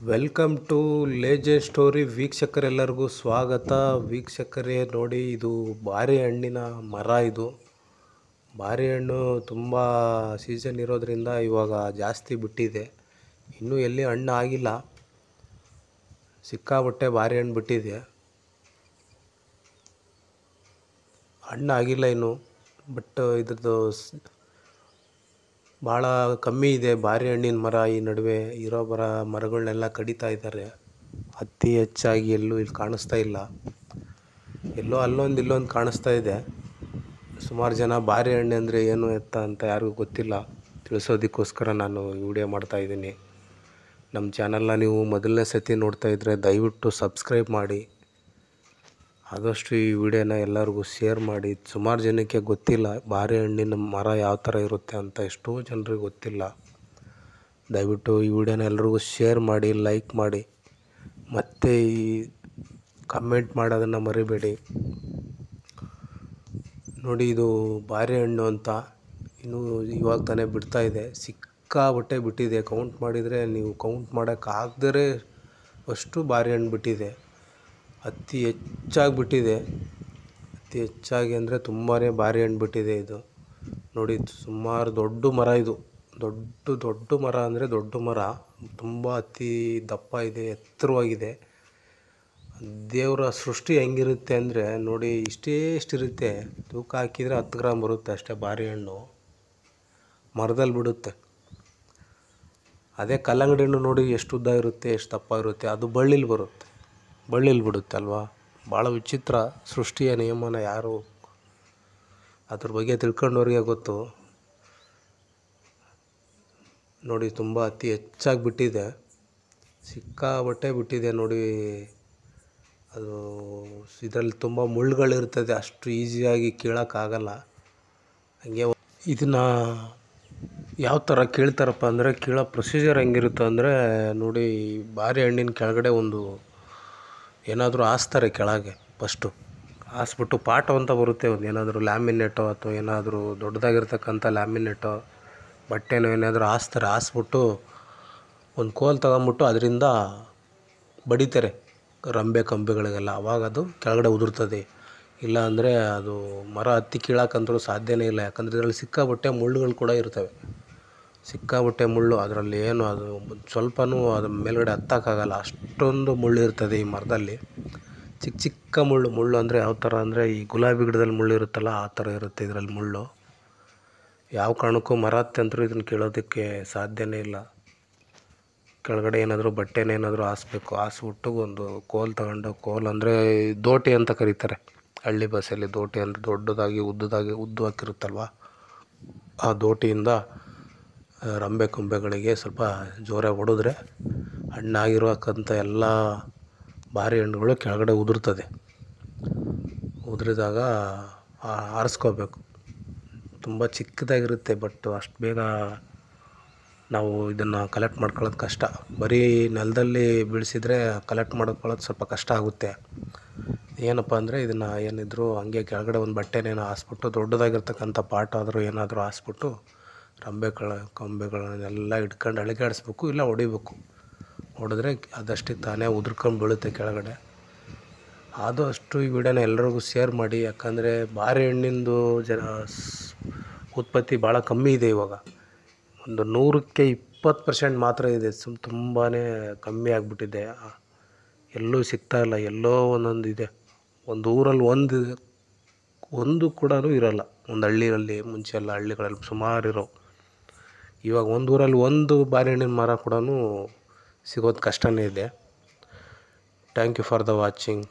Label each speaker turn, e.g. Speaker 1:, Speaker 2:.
Speaker 1: Welcome to ಲೇಜೆ story ವೀಕ್ಷಕರೆಲ್ಲರಿಗೂ ಸ್ವಾಗತ. ವೀಕ್ಷಕರೇ ನೋಡಿ, ಇದು ಬಾರೆಹಣ್ಣಿನ ಮರ. ಇದು ಬಾರೆಹಣ್ಣು ತುಂಬ ಸೀಸನ್ ಇರೋದ್ರಿಂದ ಇವಾಗ ಜಾಸ್ತಿ ಬಿಟ್ಟಿದೆ. ಇನ್ನೂ ಎಲ್ಲಿ ಹಣ್ಣು ಆಗಿಲ್ಲ, ಸಿಕ್ಕಾಪಟ್ಟೆ ಬಾರೆಹಣ್ಣು ಬಿಟ್ಟಿದೆ. ಹಣ್ಣು ಆಗಿಲ್ಲ ಇನ್ನು, ಬಟ್ ಇದ್ರದ್ದು ಭಾಳ ಕಮ್ಮಿ ಇದೆ ಬಾರೆಹಣ್ಣಿನ ಮರ. ಈ ನಡುವೆ ಇರೋ ಮರಗಳನ್ನೆಲ್ಲ ಕಡಿತಾ ಇದ್ದಾರೆ. ಅತಿ ಹೆಚ್ಚಾಗಿ ಎಲ್ಲೂ ಇಲ್ಲಿ ಕಾಣಿಸ್ತಾ ಇಲ್ಲ. ಎಲ್ಲೋ ಅಲ್ಲೊಂದು ಇಲ್ಲೊಂದು ಕಾಣಿಸ್ತಾ ಇದೆ. ಸುಮಾರು ಜನ ಬಾರೆಹಣ್ಣು ಅಂದರೆ ಏನು ಎತ್ತ ಅಂತ ಯಾರಿಗೂ ಗೊತ್ತಿಲ್ಲ. ತಿಳಿಸೋದಕ್ಕೋಸ್ಕರ ನಾನು ವಿಡಿಯೋ ಮಾಡ್ತಾಯಿದ್ದೀನಿ. ನಮ್ಮ ಚಾನಲ್ನ ನೀವು ಮೊದಲನೇ ಸತಿ ನೋಡ್ತಾ ಇದ್ದರೆ ದಯವಿಟ್ಟು ಸಬ್ಸ್ಕ್ರೈಬ್ ಮಾಡಿ. ಆದಷ್ಟು ಈ ವಿಡಿಯೋನ ಎಲ್ಲರಿಗೂ ಶೇರ್ ಮಾಡಿ. ಸುಮಾರು ಜನಕ್ಕೆ ಗೊತ್ತಿಲ್ಲ ಬಾರೆಹಣ್ಣಿನ ಮರ ಯಾವ ಥರ ಇರುತ್ತೆ ಅಂತ. ಎಷ್ಟೋ ಜನರಿಗೆ ಗೊತ್ತಿಲ್ಲ. ದಯವಿಟ್ಟು ಈ ವಿಡಿಯೋನ ಎಲ್ರಿಗೂ ಶೇರ್ ಮಾಡಿ, ಲೈಕ್ ಮಾಡಿ, ಮತ್ತು ಈ ಕಮೆಂಟ್ ಮಾಡೋದನ್ನು ಮರಿಬೇಡಿ. ನೋಡಿ, ಇದು ಬಾರೆಹಣ್ಣು ಅಂತ ಇನ್ನೂ ಇವಾಗ ತಾನೇ ಬಿಡ್ತಾ ಇದೆ. ಸಿಕ್ಕಾಪಟ್ಟೆ ಬಿಟ್ಟಿದೆ. ಕೌಂಟ್ ಮಾಡಿದರೆ ನೀವು ಕೌಂಟ್ ಮಾಡೋಕ್ಕಾಗದೇ ಅಷ್ಟು ಬಾರೆಹಣ್ಣು ಬಿಟ್ಟಿದೆ. ಅತಿ ಹೆಚ್ಚಾಗಿ ಬಿಟ್ಟಿದೆ. ಅತಿ ಹೆಚ್ಚಾಗಿ ಅಂದರೆ ತುಂಬಾ ಬಾರೆಹಣ್ಣು ಬಿಟ್ಟಿದೆ. ಇದು ನೋಡಿ, ಸುಮಾರು ದೊಡ್ಡ ಮರ. ಇದು ದೊಡ್ಡ ಮರ ಅಂದರೆ ದೊಡ್ಡ ಮರ. ತುಂಬ ಅತಿ ದಪ್ಪ ಇದೆ, ಎತ್ತರವಾಗಿದೆ. ದೇವರ ಸೃಷ್ಟಿ ಹೆಂಗಿರುತ್ತೆ ಅಂದರೆ ನೋಡಿ, ಇಷ್ಟಿರುತ್ತೆ. ತೂಕ ಹಾಕಿದರೆ 10 ಗ್ರಾಮ್ ಬರುತ್ತೆ ಅಷ್ಟೇ ಬಾರೆಹಣ್ಣು. ಮರದಲ್ಲಿ ಬಿಡುತ್ತೆ. ಅದೇ ಕಲ್ಲಂಗಡಿ ಹಣ್ಣು ನೋಡಿ ಎಷ್ಟು ಉದ್ದ ಇರುತ್ತೆ, ಎಷ್ಟು ದಪ್ಪ ಇರುತ್ತೆ. ಅದು ಬಳ್ಳಿಲಿ ಬಿಡುತ್ತೆ ಅಲ್ವಾ. ಭಾಳ ವಿಚಿತ್ರ ಸೃಷ್ಟಿಯ ನಿಯಮನ. ಯಾರು ಅದ್ರ ಬಗ್ಗೆ ತಿಳ್ಕೊಂಡವ್ರಿಗೆ ಗೊತ್ತು. ನೋಡಿ, ತುಂಬ ಅತಿ ಹೆಚ್ಚಾಗಿ ಬಿಟ್ಟಿದೆ. ಸಿಕ್ಕಾಪಟ್ಟೆ ಬಿಟ್ಟಿದೆ ನೋಡಿ. ಅದು ಇದರಲ್ಲಿ ತುಂಬ ಮುಳ್ಳುಗಳಿರ್ತದೆ. ಅಷ್ಟು ಈಸಿಯಾಗಿ ಕೀಳೋಕ್ಕಾಗಲ್ಲ. ಹಂಗೆ ಇದನ್ನು ಯಾವ ಥರ ಕೀಳ್ತಾರಪ್ಪ ಅಂದರೆ, ಕೀಳೋ ಪ್ರೊಸೀಜರ್ ಹೆಂಗಿರುತ್ತೆ ಅಂದರೆ ನೋಡಿ, ಬಾರೆಹಣ್ಣಿನ ಕೆಳಗಡೆ ಒಂದು ಏನಾದರೂ ಹಾಸ್ತಾರೆ ಕೆಳಗೆ. ಫಸ್ಟು ಹಾಸ್ಬಿಟ್ಟು ಪಾಟು ಅಂತ ಬರುತ್ತೆ, ಒಂದು ಏನಾದರೂ ಲ್ಯಾಮಿನೇಟೋ ಅಥವಾ ಏನಾದರೂ ದೊಡ್ಡದಾಗಿರ್ತಕ್ಕಂಥ ಲ್ಯಾಮಿನೇಟೋ ಬಟ್ಟೆನೋ ಏನಾದರೂ ಹಾಸ್ತಾರೆ. ಹಾಸ್ಬಿಟ್ಟು ಒಂದು ಕೋಲ್ ತಗೊಂಬಿಟ್ಟು ಅದರಿಂದ ಬಡಿತಾರೆ ರಂಬೆ ಕಂಬಿಗಳಿಗೆಲ್ಲ. ಆವಾಗ ಅದು ಕೆಳಗಡೆ ಉದುರ್ತದೆ. ಇಲ್ಲ ಅಂದರೆ ಅದು ಮರ ಹತ್ತಿ ಕೀಳಕ್ಕಂತೂ ಸಾಧ್ಯನೇ ಇಲ್ಲ. ಯಾಕಂದರೆ ಇದರಲ್ಲಿ ಸಿಕ್ಕಾಪಟ್ಟೆ ಮುಳ್ಳುಗಳು ಕೂಡ ಇರ್ತವೆ. ಸಿಕ್ಕಾಪಟ್ಟೆ ಮುಳ್ಳು. ಅದರಲ್ಲಿ ಏನು ಅದು ಸ್ವಲ್ಪನೂ ಅದ್ರ ಮೇಲ್ಗಡೆ ಹತ್ತಕ್ಕಾಗಲ್ಲ, ಅಷ್ಟೊಂದು ಮುಳ್ಳು ಇರ್ತದೆ ಈ ಮರದಲ್ಲಿ. ಚಿಕ್ಕ ಮುಳ್ಳು ಅಂದರೆ ಯಾವ ಥರ ಅಂದರೆ, ಈ ಗುಲಾಬಿ ಗಿಡದಲ್ಲಿ ಮುಳ್ಳು ಇರುತ್ತಲ್ಲ ಆ ಥರ ಇರುತ್ತೆ ಇದರಲ್ಲಿ ಮುಳ್ಳು. ಯಾವ ಕಾರಣಕ್ಕೂ ಮರ ಹತ್ತಂತರೂ ಇದನ್ನು ಕೀಳೋದಕ್ಕೆ ಸಾಧ್ಯನೇ ಇಲ್ಲ. ಕೆಳಗಡೆ ಏನಾದರೂ ಬಟ್ಟೆನೇನಾದರೂ ಹಾಸ್ಬೇಕು. ಹಾಸ್ಬಿಟ್ಟು ಒಂದು ಕೋಲ್ ತಗೊಂಡು, ಕೋಲ್ ಅಂದರೆ ದೋಟಿ ಅಂತ ಕರೀತಾರೆ ಹಳ್ಳಿ ಭಾಷೆಯಲ್ಲಿ. ದೋಟಿ ಅಂದರೆ ದೊಡ್ಡದಾಗಿ ಉದ್ದವಾಗಿರುತ್ತಲ್ವ, ಆ ದೋಟಿಯಿಂದ ರಂಬೆ ಕೊಂಬೆಗಳಿಗೆ ಸ್ವಲ್ಪ ಜೋರಾಗಿ ಹೊಡೆದ್ರೆ ಹಣ್ಣಾಗಿರೋಕ್ಕಂಥ ಎಲ್ಲ ಬಾರೆಹಣ್ಣುಗಳು ಕೆಳಗಡೆ ಉದುರ್ತದೆ. ಉದುರಿದಾಗ ಆರಿಸ್ಕೋಬೇಕು. ತುಂಬ ಚಿಕ್ಕದಾಗಿರುತ್ತೆ, ಬಟ್ ಅಷ್ಟು ಬೇಗ ನಾವು ಇದನ್ನು ಕಲೆಕ್ಟ್ ಮಾಡ್ಕೊಳ್ಳೋದು ಕಷ್ಟ. ಬರೀ ನೆಲದಲ್ಲಿ ಬೀಳಿಸಿದ್ರೆ ಕಲೆಕ್ಟ್ ಮಾಡ್ಕೊಳ್ಳೋದು ಸ್ವಲ್ಪ ಕಷ್ಟ ಆಗುತ್ತೆ. ಏನಪ್ಪ ಅಂದರೆ ಇದನ್ನು ಏನಿದ್ರು ಹಂಗೆ ಕೆಳಗಡೆ ಒಂದು ಬಟ್ಟೆನೇನೋ ಹಾಸ್ಬಿಟ್ಟು, ದೊಡ್ಡದಾಗಿರ್ತಕ್ಕಂಥ ಪಾಟ್ ಆದರೂ ಏನಾದರೂ ಹಾಸ್ಬಿಟ್ಟು ಕೊಂಬೆಗಳನ್ನೆಲ್ಲ ಇಟ್ಕೊಂಡು ಅಳಿಗಾಡಿಸ್ಬೇಕು, ಇಲ್ಲ ಹೊಡಿಬೇಕು. ಹೊಡೆದ್ರೆ ಅದಷ್ಟೇ ತಾನೇ ಉದುರ್ಕೊಂಡು ಬೀಳುತ್ತೆ ಕೆಳಗಡೆ. ಆದಷ್ಟು ಈ ವಿಡಿಯೋನ ಎಲ್ಲರಿಗೂ ಶೇರ್ ಮಾಡಿ. ಯಾಕಂದರೆ ಬಾರೆಹಣ್ಣಿಂದು ಉತ್ಪತ್ತಿ ಭಾಳ ಕಮ್ಮಿ ಇದೆ ಇವಾಗ. ಒಂದು 100ಕ್ಕೆ 20% ಮಾತ್ರ ಇದೆ. ತುಂಬಾ ಕಮ್ಮಿ ಆಗಿಬಿಟ್ಟಿದೆ. ಎಲ್ಲೂ ಸಿಗ್ತಾಯಿಲ್ಲ. ಎಲ್ಲೋ ಒಂದೊಂದು ಇದೆ. ಒಂದು ಊರಲ್ಲಿ ಒಂದು ಕೂಡ ಇರೋಲ್ಲ. ಒಂದು ಹಳ್ಳಿಯಲ್ಲಿ ಮುಂಚೆ ಎಲ್ಲ ಹಳ್ಳಿಗಳಲ್ಲಿ ಸುಮಾರು ಇರೋ. ಇವಾಗ ಒಂದು ಊರಲ್ಲಿ ಒಂದು ಬಾರೆಹಣ್ಣಿನ ಮರ ಕೂಡ ಸಿಗೋದು ಕಷ್ಟನೇ ಇದೆ. Thank you for the watching.